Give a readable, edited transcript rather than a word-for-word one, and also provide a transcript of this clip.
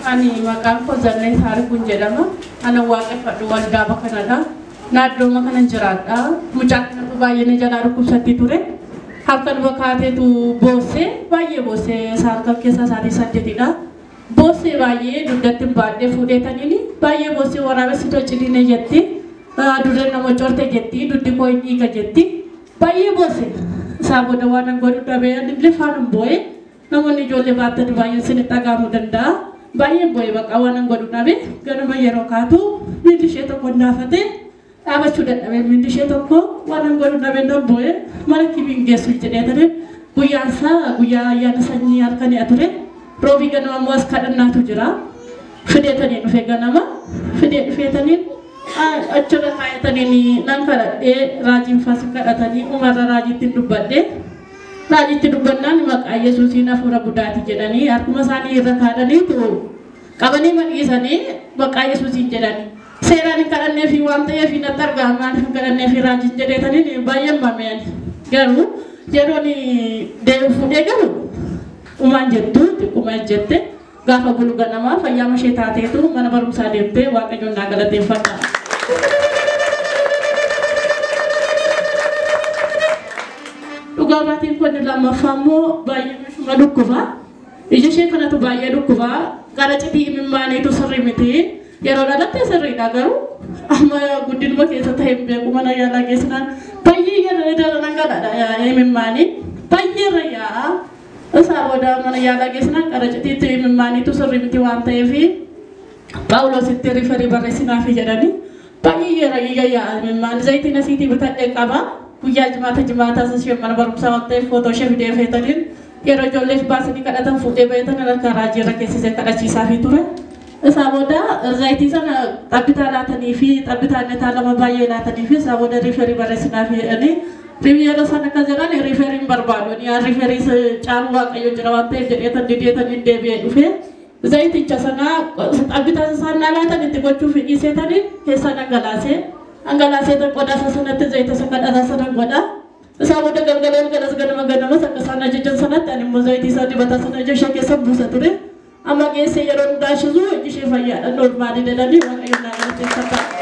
Ani maqaan koo Zannee Taarikuun jedhama. Ana waaqeffadhu waldaa bakanadha. Naannoo makanan jiraadha. Mucaa kanatu baay'ee na jalaa dhukkubsatti ture. Halkan bakaateetu boossee baay'ee boossee saarkaa keessa isaatii saddeetidha. Boossee baay'ee dugdatti baadhee fuudheetaniini baay'ee boossee waraabessi tolchidine jetti. Dureen nama corte jetti. Duddi koo hin dhiiga jetti. Baay'ee boossee. Isaa booda waan godhu dhabee illee faana boo'ee namoonni ijoollee baatanii baay'ee sinitti dhagahamuu danda'a. Baay'ee boo'ee bakka waan godhu dhabee ganama yeroo kaatu miilli ishee tokko naafatee dhaabachuu dadhabee miilli ishee tokko waan godhu dhabee nan boo'ee mana kimiin geessu jedhee guyyaa ayyaana sanyii halkanii ture. Roobii ganama immoo as kadhannaatu jira. Fideetanii dhufee ganama fidee dhufeetanii achirra kaayatanii nan kadhadhee raajiin faasi kadhatanii umarra raajiitti dubbadhee. Raajiitti dubbannaan maqaa Yesuusiin hafuura budaati jedhanii harkuma isaanii irra kaadhaniitu qabanii madhiisanii maqaa Yesuusiin jedhanii. Seeraan hin kadhanneefi waan ta'eef natti argama maaliif hin kadhanneefi raajiin jedheetanii baay'een mameen. Garuu yeroon deemu fuudhee galu umaan jettu xiqquma jette gaafa bulu ganamaa fayyaama ishee taateetu mana barumsaa deemtee Waaqayyoon naa galateeffadha. Dhugaatiin kun lammaffaa immoo baay'ee mishuma dhukkuba. Ija ishee kanatu baay'ee dhukkuba. Gara citii imimmaaniitu sirrii miti. Yeroo dhalattee sirriidha garuu amma guddinuma keessa ta'e beeku mana yaalaa geessinaan baay'ee daran gadhaadha imimmaanii. Baay'ee rayyaa. Isaa booda mana yaalaa geessinaan gara citiitti imimmaaniitu sirrii miti waan ta'eef Phaawulositti riifarii barreessinaaf jedhanii baay'ee rayyaa imimmaan zayitiin asiitii bitadhee qaba. Guyyaa jimaata ishee mana barumsaa waan ta'eef footoo ishee fidee feetaniin yeroo ijoolleef baasanii kadhatan fuudhee baay'atan harka raajii irra keessisee kadhachiisaa fi ture. Isaa booda zayitii sana xabbitaa laatanii fi xabbitaa netaa lama baay'ee laatanii fi isaa booda riifarii barreessinaa fi jedhanii yeroo sana akka jedhan riifariin barbaadu. Riifarii caaluu Waaqayyo jira waan ta'eef jedheetan dideetanii deebi'ee dhufee zayiticha sana xabbitaa isaan laatan itti gochuuf dhiiseetanii keessa dhangalaasee. Anggalasee terkoda sasanatti zayita sakadha sanan goda. Isaa booda galgalaan galas ganama akka sana jejan sanatti ani immoo zayitii isaa dibata sana ija ishee keessa buusa ture. Amma geessee yeroo hundaa ishee fayyaadha normaali jedhanii Waaqayyoon naa galateeffadha.